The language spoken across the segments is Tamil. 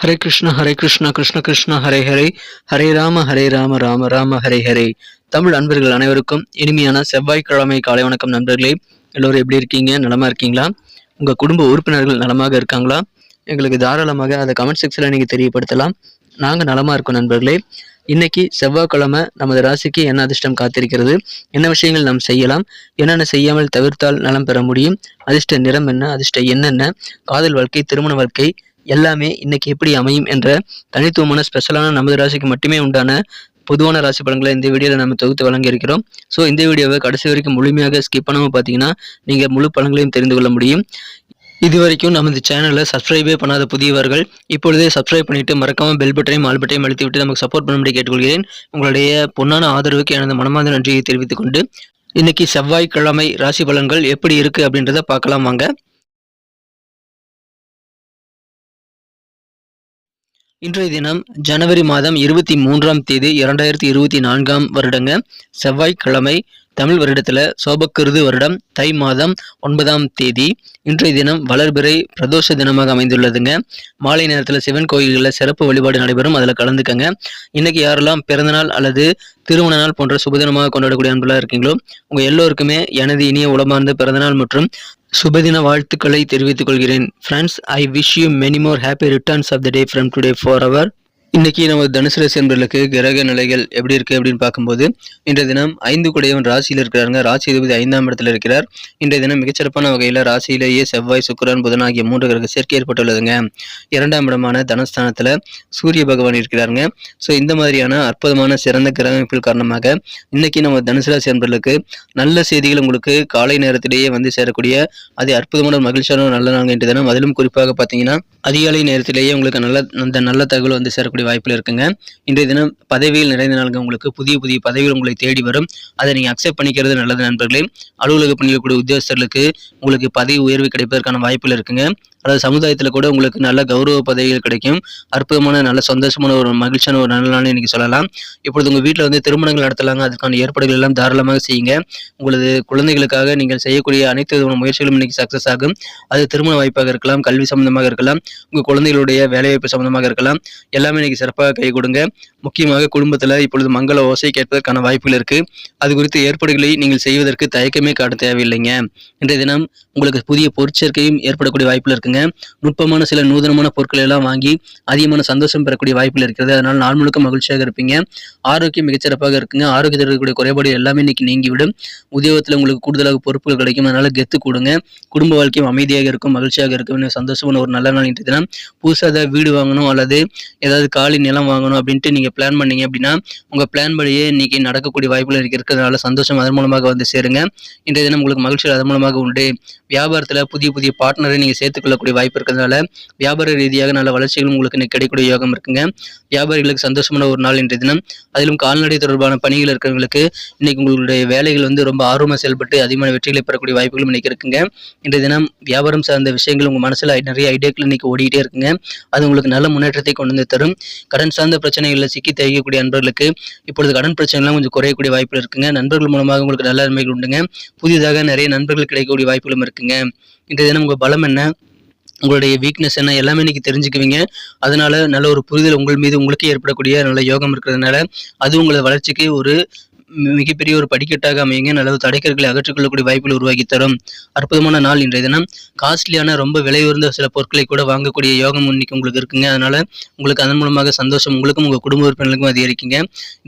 ஹரே கிருஷ்ணா கிருஷ்ண கிருஷ்ணா ஹரே ஹரே, ஹரே ராம ராம ராம ஹரே ஹரே. தமிழ் அன்பர்கள் அனைவருக்கும் இனிமையான செவ்வாய்க்கிழமை காலை வணக்கம் நண்பர்களே. எல்லோரும் எப்படி இருக்கீங்க? நலமா இருக்கீங்களா? உங்கள் குடும்ப உறுப்பினர்கள் நலமாக இருக்காங்களா? எங்களுக்கு தாராளமாக அதை கமெண்ட் செக்ஷனில் நீங்கள் தெரியப்படுத்தலாம். நாங்கள் நலமாக இருக்கோம் நண்பர்களே. இன்னைக்கு செவ்வாய்க்கிழமை, நமது ராசிக்கு என்ன அதிர்ஷ்டம் காத்திருக்கிறது, என்ன விஷயங்கள் நாம் செய்யலாம், என்னென்ன செய்யாமல் தவிர்த்தால் நலம் பெற முடியும், அதிர்ஷ்ட நிறம் என்ன, அதிர்ஷ்ட என்னென்ன, காதல் வாழ்க்கை, திருமண வாழ்க்கை எல்லாமே இன்னைக்கு எப்படி அமையும் என்ற தனித்துவமான ஸ்பெஷலான நமது ராசிக்கு மட்டுமே உண்டான பொதுவான ராசி பலன்களை இந்த வீடியோவில் நம்ம தொகுத்து வழங்கியிருக்கிறோம். ஸோ இந்த வீடியோவை கடைசி வரைக்கும் முழுமையாக ஸ்கிப் பண்ணாமல் பார்த்தீங்கன்னா நீங்கள் முழு பலன்களையும் தெரிந்து கொள்ள முடியும். இது வரைக்கும் நமது சேனலை சப்ஸ்கிரைபே பண்ணாத புதியவர்கள் இப்பொழுதே சப்ஸ்கிரைப் பண்ணிட்டு மறக்காம பெல் பட்டனையும் ஆல் பட்டனையும் அழுத்தி விட்டு நமக்கு சப்போர்ட் பண்ணும்படி கேட்டுக்கொள்கிறேன். உங்களுடைய பொன்னான ஆதரவுக்கு எனது மனமார்ந்த நன்றியை தெரிவித்துக் கொண்டு இன்னைக்கு செவ்வாய்க்கிழமை ராசி பலன்கள் எப்படி இருக்கு அப்படின்றத பார்க்கலாம் வாங்க. இன்றைய தினம் ஜனவரி மாதம் 23ஆம் தேதி 2024 வருடங்க, செவ்வாய்க்கிழமை, தமிழ் வருடத்துல சோபக்கிருது வருடம் தை மாதம் 9ஆம் தேதி. இன்றைய தினம் வளர்பிறை பிரதோஷ தினமாக அமைந்துள்ளதுங்க. மாலை நேரத்தில் சிவன் கோயில்களில் சிறப்பு வழிபாடு நடைபெறும், அதில் கலந்துக்கங்க. இன்னைக்கு யாரெல்லாம் பிறந்தநாள் அல்லது திருமண நாள் போன்ற சுபதினமாக கொண்டாடக்கூடிய அன்பர்களாக இருக்கீங்களோ உங்க எல்லோருக்குமே எனது இனிய உளமார்ந்த பிறந்தநாள் மற்றும் சுபதின வாழ்த்துக்களை தெரிவித்துக் கொள்கிறேன். Friends, I wish you many more happy returns of the day from today forever. இன்னைக்கு நம்ம தனுசு ராசி என்பவர்களுக்கு கிரக நிலைகள் எப்படி இருக்கு அப்படின்னு பார்க்கும்போது, இன்றைய தினம் 5 குடையவன் ராசியில் இருக்கிறாருங்க. ராசி அதிபதி 5ஆம் இடத்துல இருக்கிறார். இன்றைய தினம் மிகச்சிறப்பான வகையில் ராசியிலேயே செவ்வாய், சுக்கிரன், புதன் ஆகிய 3 கிரக சேர்க்கை ஏற்பட்டுள்ளதுங்க. 2ஆம் இடமான தனஸ்தானத்துல சூரிய பகவான் இருக்கிறாருங்க. ஸோ இந்த மாதிரியான அற்புதமான சிறந்த கிரக அமைப்பில் காரணமாக இன்னைக்கு நம்ம தனுசு ராசி என்பவர்களுக்கு நல்ல செய்திகள் உங்களுக்கு காலை நேரத்திலேயே வந்து சேரக்கூடிய அது அற்புதமான மகிழ்ச்சியான நல்ல நாள் இன்றைய தினம். அதிலும் குறிப்பாக பார்த்தீங்கன்னா அதிகாலை நேரத்திலேயே உங்களுக்கு நல்ல தகவல் வந்து சேரக்கூடிய வாய்ப்புகள் இருக்குங்க. இன்றைய தினம் பதவியில் நிறைந்த நாளுங்க. உங்களுக்கு புதிய புதிய பதவிகள் உங்களை தேடி வரும். அதை நீங்க அக்செப்ட் பண்ணிக்கிறது நல்லது நண்பர்களே. அலுவலக பணியக்கூடிய உத்தியோகஸ்தர்களுக்கு உங்களுக்கு பதவி உயர்வு கிடைப்பதற்கான வாய்ப்புகள் இருக்குங்க. அதாவது சமுதாயத்தில் கூட உங்களுக்கு நல்ல கௌரவ பதவிகள் கிடைக்கும். அற்புதமான நல்ல சந்தோஷமான ஒரு மகிழ்ச்சியான ஒரு நல்ல நாள் இன்னைக்கு சொல்லலாம். இப்பொழுது உங்கள் வீட்டில் வந்து திருமணங்கள் நடத்தலாங்க. அதுக்கான ஏற்பாடுகள் எல்லாம் தாராளமாக செய்யுங்க. உங்களது குழந்தைகளுக்காக நீங்கள் செய்யக்கூடிய அனைத்து விதமான முயற்சிகளும் இன்னைக்கு சக்சஸ் ஆகும். அது திருமண வாய்ப்பாக இருக்கலாம், கல்வி சம்பந்தமாக இருக்கலாம், உங்கள் குழந்தைகளுடைய வேலைவாய்ப்பு சம்பந்தமாக இருக்கலாம். எல்லாமே இன்னைக்கு சிறப்பாக கை கொடுங்க. முக்கியமாக குடும்பத்தில் இப்பொழுது மங்கள ஓசை கேட்பதற்கான வாய்ப்புகள் இருக்கு. அது குறித்த ஏற்பாடுகளை நீங்கள் செய்வதற்கு தயக்கமே காட்ட தேவையில்லைங்க. இன்றைய தினம் உங்களுக்கு புதிய பொருட்சேர்க்கையும் ஏற்படக்கூடிய வாய்ப்புகள் இருக்குங்க. நுட்பமான சில நூதனமான பொருட்களை எல்லாம் வாங்கி அதிகமான சந்தோஷம் பெறக்கூடிய வாய்ப்புகள் இருக்கிறது. அதனால் நாள் முழுக்க மகிழ்ச்சியாக இருப்பீங்க. ஆரோக்கியம் மிகச்சிறப்பாக இருக்குங்க. ஆரோக்கியத்தில் இருக்கக்கூடிய குறைபாடு எல்லாமே இன்னைக்கு நீங்கிவிடும். உத்தியோகத்தில் உங்களுக்கு கூடுதலாக பொறுப்புகள் கிடைக்கும். அதனால கெத்து கூடுங்க. குடும்ப வாழ்க்கையும் அமைதியாக இருக்கும், மகிழ்ச்சியாக இருக்கும். சந்தோஷமான ஒரு நல்ல நாள் இன்றைய தினம். புதுசாக வீடு வாங்கணும் அல்லது ஏதாவது காலி நிலம் வாங்கணும் அப்படின்ட்டு நீங்க பிளான் பண்ணீங்க அப்படின்னா உங்க பிளான் படியே இன்னைக்கு நடக்கக்கூடிய வாய்ப்புகள் இருக்கிறதுனால சந்தோஷம் அதன் மூலமாக வந்து சேருங்க. இன்றைய தினம் உங்களுக்கு மகிழ்ச்சி அதன் மூலமாக உண்டு. வியாபாரத்தில் புதிய புதிய பார்ட்னரை நீங்கள் சேர்த்துக்கொள்ளக்கூடிய வாய்ப்பு இருக்கிறதுனால வியாபார ரீதியாக நல்ல வளர்ச்சிகளும் உங்களுக்கு இன்னைக்கு கிடைக்கக்கூடிய யோகம் இருக்குங்க. வியாபாரிகளுக்கு சந்தோஷமான ஒரு நாள் இன்றைய தினம். அதிலும் கால்நடை தொடர்பான பணிகள் இருக்கிறவங்களுக்கு இன்னைக்கு உங்களுடைய வேலைகள் வந்து ரொம்ப ஆர்வமாக செயல்பட்டு அதிகமான வெற்றிகளை பெறக்கூடிய வாய்ப்புகளும் இன்னைக்கு இருக்குங்க. இன்றைய தினம் வியாபாரம் சார்ந்த விஷயங்கள் உங்க மனசுல நிறைய ஐடியாக்கள் இன்னைக்கு ஓடிக்கிட்டே இருக்குங்க. அது உங்களுக்கு நல்ல முன்னேற்றத்தை கொண்டு வந்து தரும். கடன் சார்ந்த பிரச்சனைகளில் சிக்கி தவிக்கக்கூடிய நண்பர்களுக்கு இப்பொழுது கடன் பிரச்சனைலாம் கொஞ்சம் குறையக்கூடிய வாய்ப்புகள் இருக்குங்க. நண்பர்கள் மூலமாக உங்களுக்கு நல்ல நன்மைகள் உண்டுங்க. புதிதாக நிறைய நண்பர்கள் கிடைக்கக்கூடிய வாய்ப்புகளும் இருக்குங்க. இன்றைய தினம் உங்க பலம் என்ன, உங்களுடைய வீக்னஸ் என்ன எல்லாமே இன்னைக்கு தெரிஞ்சுக்குவீங்க. அதனால நல்ல ஒரு புரிதல் உங்கள் மீது உங்களுக்கே ஏற்படக்கூடிய நல்ல யோகம் இருக்கிறதுனால அது உங்களோட வளர்ச்சிக்கு ஒரு மிகப்பெரிய ஒரு படிக்கட்டாக அமையுங்க. நல்ல தடைக்கற்களை அகற்றிக்கொள்ளக்கூடிய வாய்ப்புகள் உருவாக்கி தரும் அற்புதமான நாள் இன்றைய தினம். காஸ்ட்லியான ரொம்ப விலை உயர்ந்த சில பொருட்களை கூட வாங்கக்கூடிய யோகம் இன்னைக்கு உங்களுக்கு இருக்குங்க. அதனால உங்களுக்கு அதன் மூலமாக சந்தோஷம் உங்களுக்கும் உங்க குடும்ப உறுப்பினர்களுக்கும் அதிகரிக்குங்க.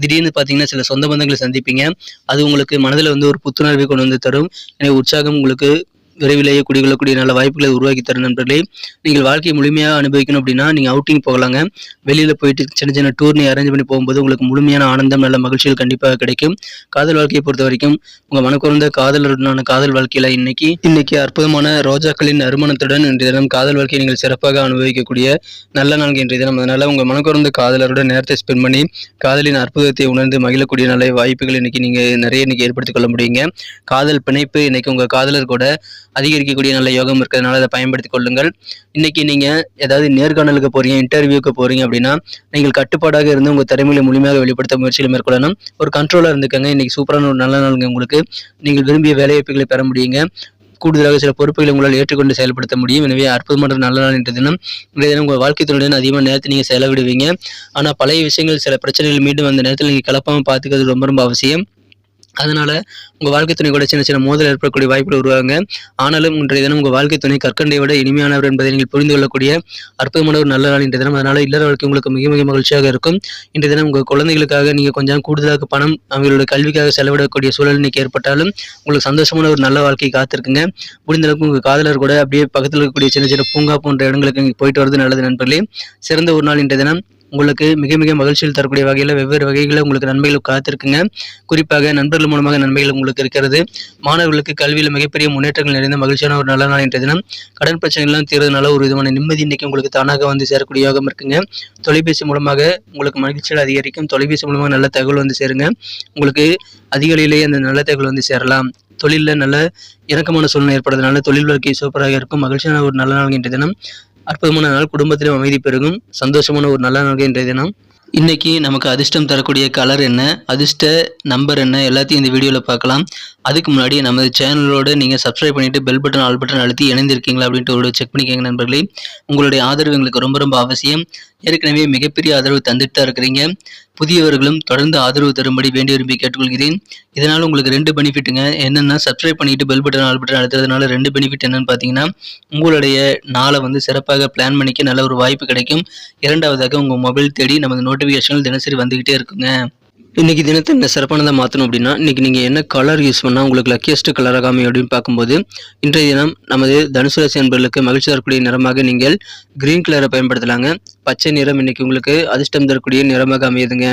திடீர்னு பார்த்தீங்கன்னா சில சொந்த பந்தங்களை சந்திப்பீங்க. அது உங்களுக்கு மனதில் வந்து ஒரு புத்துணர்வை கொண்டு வந்து தரும். எனவே உற்சாகம் உங்களுக்கு விரைவிலேயே குடிகொள்ளக்கூடிய நல்ல வாய்ப்புகளை உருவாக்கி தரும் நண்பர்களே. நீங்கள் வாழ்க்கையை முழுமையாக அனுபவிக்கணும் அப்படின்னா நீங்கள் அவுட்டிங் போகலாங்க. வெளியில் போயிட்டு சின்ன சின்ன டூர் அரேஞ்ச் பண்ணி போகும்போது உங்களுக்கு முழுமையான ஆனந்தம் நல்ல மகிழ்ச்சிகள் கண்டிப்பாக கிடைக்கும். காதல் வாழ்க்கையை பொறுத்த வரைக்கும் உங்கள் மனக்குறந்த காதலருடனான காதல் வாழ்க்கையில் இன்னைக்கு அற்புதமான ரோஜாக்களின் நறுமணத்துடன் இன்றைய தினம் காதல் வாழ்க்கையை நீங்கள் சிறப்பாக அனுபவிக்கக்கூடிய நல்ல நாள் இன்றைய தினம். அதனால உங்கள் மனக்குறந்த காதலருடன் நேரத்தை ஸ்பெண்ட் பண்ணி காதலின் அற்புதத்தை உணர்ந்து மகிழக்கூடிய நல்ல வாய்ப்புகள் இன்னைக்கு நீங்கள் நிறைய ஏற்படுத்திக் கொள்ள முடியுங்க. காதல் பிணைப்பு இன்னைக்கு உங்கள் காதலர் கூட அதிகரிக்கக்கூடிய நல்ல யோகம் இருக்கிறதுனால அதை பயன்படுத்திக் கொள்ளுங்கள். இன்னைக்கு நீங்க ஏதாவது நேர்காணலுக்கு போறீங்க, இன்டர்வியூக்கு போறீங்க அப்படின்னா நீங்கள் கட்டுப்பாடாக இருந்து உங்க திறமையை முழுமையாக வெளிப்படுத்த முயற்சியில் மேற்கொள்ளணும். ஒரு கண்ட்ரோலா இருந்துக்கங்க. இன்னைக்கு சூப்பரான ஒரு நல்ல நாளுங்க உங்களுக்கு. நீங்கள் விரும்பிய வேலைவாய்ப்புகளை பெற முடியுங்க. கூடுதலாக சில பொறுப்புகளை உங்களால் ஏற்றுக்கொண்டு செயல்படுத்த முடியும். எனவே அற்புதமான நல்ல நாள் இன்றைய தினம். இன்றைய தினம் உங்கள் வாழ்க்கை துணையுடன் அதிகமாக நேரத்தை நீங்கள் செலவிடுவீங்க. ஆனால் பழைய விஷயங்கள் சில பிரச்சனைகள் மீண்டும் அந்த நேரத்தில் நீங்கள் கலப்பாமல் பார்த்துக்கிறது ரொம்ப ரொம்ப அவசியம். அதனால உங்கள் வாழ்க்கை துணை கூட சின்ன சின்ன மோதல் ஏற்படக்கூடிய வாய்ப்புகள் உருவாங்க. ஆனாலும் இன்றைய தினம் உங்கள் வாழ்க்கை துணை கற்கண்டை விட இனிமையானவர் என்பதை நீங்கள் புரிந்து கொள்ளக்கூடிய அற்புதமான ஒரு நல்ல நாள் இன்றைய தினம். அதனால இல்லற வாழ்க்கை உங்களுக்கு மிக மிக மகிழ்ச்சியாக இருக்கும். இன்றைய தினம் உங்கள் குழந்தைகளுக்காக நீங்கள் கொஞ்சம் கூடுதலாக பணம் அவங்களோட கல்விக்காக செலவிடக்கூடிய சூழல் இன்னைக்கு ஏற்பட்டாலும் உங்களுக்கு சந்தோஷமான ஒரு நல்ல வாழ்க்கை காத்திருக்குங்க. முடிந்த அளவுக்கு உங்கள் காதலர் கூட அப்படியே பக்கத்தில் இருக்கக்கூடிய சின்ன சின்ன பூங்கா போன்ற இடங்களுக்கு நீங்கள் போயிட்டு வரது நல்லது நண்பர்களே. சிறந்த ஒரு நாள் இன்றைய தினம். உங்களுக்கு மிக மிக மகிழ்ச்சியில் தரக்கூடிய வகையில் வெவ்வேறு வகைகளில் உங்களுக்கு நன்மைகள் காத்திருக்குங்க. குறிப்பாக நண்பர்கள் மூலமாக நன்மைகள் உங்களுக்கு இருக்கிறது. மாணவர்களுக்கு கல்வியில் மிகப்பெரிய முன்னேற்றங்கள் நிறைந்த மகிழ்ச்சியான ஒரு நல்ல நாள் இன்றைய தினம். கடன் பிரச்சனைகள்லாம் தீர்றதுனால ஒரு விதமான நிம்மதி இன்னைக்கு உங்களுக்கு தானாக வந்து சேரக்கூடிய யோகம் இருக்குங்க. தொலைபேசி மூலமாக உங்களுக்கு மகிழ்ச்சிகள் அதிகரிக்கும். தொலைபேசி மூலமாக நல்ல தகவல் வந்து சேருங்க. உங்களுக்கு அதிகாலையிலேயே அந்த நல்ல தகவல் வந்து சேரலாம். தொழிலில் நல்ல இணக்கமான சூழ்நிலை ஏற்படுறதுனால தொழில் வாழ்க்கை சூப்பராக இருக்கும். மகிழ்ச்சியான ஒரு நல்ல நாள் இன்றைய தினம். அற்புதமான நாள். குடும்பத்திலும் அமைதி பெருகும். சந்தோஷமான ஒரு நல்ல நாள் இன்றைய தினம். இன்னைக்கு நமக்கு அதிர்ஷ்டம் தரக்கூடிய கலர் என்ன, அதிர்ஷ்ட நம்பர் என்ன, எல்லாத்தையும் இந்த வீடியோவில் பார்க்கலாம். அதுக்கு முன்னாடி நமது சேனலோட நீங்கள் சப்ஸ்கிரைப் பண்ணிட்டு பெல் பட்டன் ஆல் பட்டன் அழுத்தி இணைந்திருக்கீங்களா அப்படின்ட்டு ஒரு செக் பண்ணிக்கோங்க நண்பர்களே. உங்களுடைய ஆதரவு எங்களுக்கு ரொம்ப ரொம்ப அவசியம். ஏற்கனவே மிகப்பெரிய ஆதரவு தந்துட்டு தான் இருக்கிறீங்க. புதியவர்களும் தொடர்ந்து ஆதரவு தரும்படி வேண்டி விரும்பி கேட்டுக்கொள்கிறேன். இதனால் உங்களுக்கு 2 பெனிஃபிட்டுங்க. என்னென்னா சப்ஸ்கிரைப் பண்ணிட்டு பெல் பட்டன் ஆல் பட்டன் அழுத்துறதுனால 2 பெனிஃபிட் என்னன்னு பார்த்தீங்கன்னா, உங்களுடைய நாளை வந்து சிறப்பாக பிளான் பண்ணிக்க நல்ல ஒரு வாய்ப்பு கிடைக்கும். இரண்டாவதாக உங்கள் மொபைல் தேடி நமது நோட்டிஃபிகேஷன்கள் தினசரி வந்துகிட்டே இருக்குங்க. இன்னைக்கு தினத்தை என்ன சிறப்பானதாக மாற்றணும் அப்படின்னா, இன்னைக்கு நீங்கள் என்ன கலர் யூஸ் பண்ணால் உங்களுக்கு லக்கியஸ்ட் கலராக அமையும் அப்படின்னு பார்க்கும்போது, இன்றைய தினம் நமது தனுசு ராசி அன்பர்களுக்கு மகிழ்ச்சி தரக்கூடிய நிறமாக நீங்கள் கிரீன் கலரை பயன்படுத்தலாங்க. பச்சை நிறம் இன்னைக்கு உங்களுக்கு அதிர்ஷ்டம் தரக்கூடிய நிறமாக அமையுதுங்க.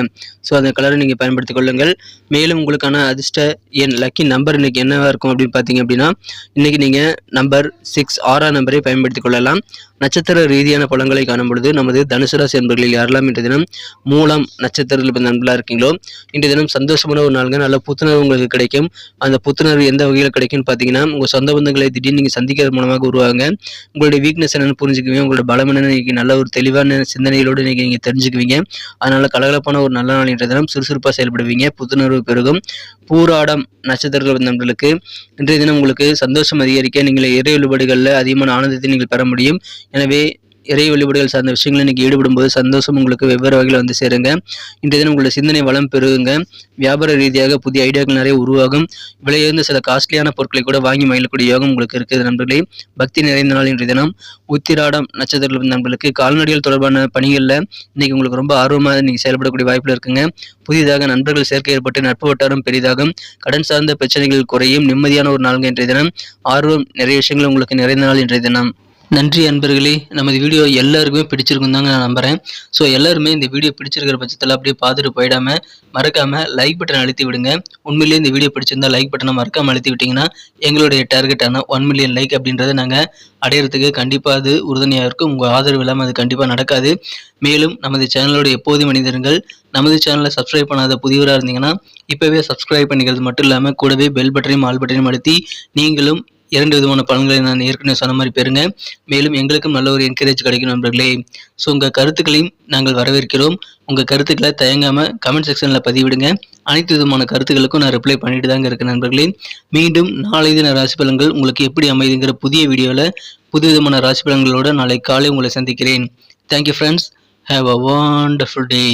ஸோ அந்த கலரை நீங்கள் பயன்படுத்திக் கொள்ளுங்கள். மேலும் உங்களுக்கான அதிர்ஷ்ட எண் லக்கி நம்பர் இன்னைக்கு என்னவா இருக்கும் அப்படின்னு பார்த்தீங்க அப்படின்னா, இன்னைக்கு நீங்கள் நம்பர் 6 6ஆம் நம்பரை பயன்படுத்திக் கொள்ளலாம். நட்சத்திர ரீதியான பலன்களை காணும் பொழுது நமது தனுசு ராசி அன்பர்களில் யாரெல்லாம் இன்றைய தினம் மூலம் நட்சத்திரத்தில் நண்பர்களாக இருக்கீங்களோ, இன்றைய தினம் சந்தோஷமான ஒரு நாளுங்க. நல்ல புத்துணர்வு உங்களுக்கு கிடைக்கும். அந்த புத்துணர்வு எந்த வகையில் கிடைக்கும்னு பார்த்தீங்கன்னா, உங்கள் சொந்த பந்தங்களை திடீர்னு நீங்கள் சந்திக்கிறது மூலமாக உருவாங்க. உங்களுடைய வீக்னஸ் என்னன்னு புரிஞ்சுக்குவீங்க. உங்களோட பலம் என்னன்னு இன்னைக்கு நல்ல ஒரு தெளிவான சிந்தனைகளோடு இன்னைக்கு நீங்கள் தெரிஞ்சுக்குவீங்க. அதனால கலகலப்பான ஒரு நல்ல நாள் இன்றைய தினம். சுறுசுறுப்பாக செயல்படுவீங்க. புத்துணர்வு பெருகும். பூராடம் நட்சத்திரங்கள் நண்பர்களுக்கு இன்றைய தினம் உங்களுக்கு சந்தோஷம் அதிகரிக்க நீங்கள் இறை வழிபாடுகளில் அதிகமான ஆனந்தத்தை நீங்கள் பெற முடியும். எனவே இறை வழிபாடுகள் சார்ந்த விஷயங்களை இன்னைக்கு ஈடுபடும் போது சந்தோஷம் உங்களுக்கு வெவ்வேறு வகையில் வந்து சேருங்க. இன்றைய தினம் உங்களுடைய சிந்தனை வளம் பெருகுங்க. வியாபார ரீதியாக புதிய ஐடியாக்கள் நிறைய உருவாகும். விலையுயர்ந்த சில காஸ்ட்லியான பொருட்களை கூட வாங்கி மகிழக்கூடிய யோகம் உங்களுக்கு இருக்குது நண்பர்களே. பக்தி நிறைந்த நாள் இன்றைய தினம். உத்திராடம் நட்சத்திரங்கள் நண்பர்களுக்கு கால்நடைகள் தொடர்பான பணிகளில் இன்னைக்கு உங்களுக்கு ரொம்ப ஆர்வமாக இன்னைக்கு செயல்படக்கூடிய வாய்ப்பில் இருக்குங்க. புதிதாக நண்பர்கள் சேர்க்கை ஏற்பட்டு நட்பு வட்டாரம் பெரிதாகும். கடன் சார்ந்த பிரச்சனைகள் குறையும். நிம்மதியான ஒரு நாளுங்க இன்றைய தினம். ஆர்வம் நிறைய விஷயங்கள் உங்களுக்கு நிறைந்த நாள் இன்றைய தினம். நன்றி அன்பர்களே. நமது வீடியோ எல்லாருக்குமே பிடிச்சிருக்கும் தாங்க நான் நம்புகிறேன். ஸோ எல்லாருமே இந்த வீடியோ பிடிச்சிருக்கிற பட்சத்தில் அப்படியே பார்த்துட்டு போயிடாமல் மறக்காமல் லைக் பட்டன் அழுத்தி விடுங்க. உண்மையிலேயே இந்த வீடியோ பிடிச்சிருந்தா லைக் பட்டனை மறக்காமல் அழுத்தி விட்டிங்கன்னா எங்களுடைய டார்கெட்டான 1 மில்லியன் லைக் அப்படின்றத நாங்கள் அடையிறதுக்கு கண்டிப்பாக அது உறுதுணையாக இருக்கும். உங்கள் ஆதரவு இல்லாமல் அது கண்டிப்பாக நடக்காது. மேலும் நமது சேனலோட எப்போதும் மனிதர்கள் நமது சேனலை சப்ஸ்கிரைப் பண்ணாத புதியவராக இருந்தீங்கன்னா இப்போவே சப்ஸ்கிரைப் பண்ணிக்கிறது மட்டும் இல்லாமல் கூடவே பெல் பட்டனையும் ஆல் பட்டனையும் அழுத்தி நீங்களும் 2 விதமான பலன்களை நான் ஏற்கனவே சொன்ன மாதிரி பெறுங்க. மேலும் எங்களுக்கும் நல்ல ஒரு என்கரேஜ் கிடைக்கும் நண்பர்களே. ஸோ உங்கள் கருத்துக்களையும் நாங்கள் வரவேற்கிறோம். உங்கள் கருத்துக்களை தயங்காமல் கமெண்ட் செக்ஷனில் பதிவிடுங்க. அனைத்து விதமான கருத்துக்களுக்கும் நான் ரிப்ளை பண்ணிட்டு தாங்க இருக்கேன் நண்பர்களே. மீண்டும் நாளை தின ராசி பலன்கள் உங்களுக்கு எப்படி அமைதுங்கிற புதிய வீடியோவில் புது விதமான ராசி பலன்களோடு நாளை காலை உங்களை சந்திக்கிறேன். Thank you friends. Have a wonderful day.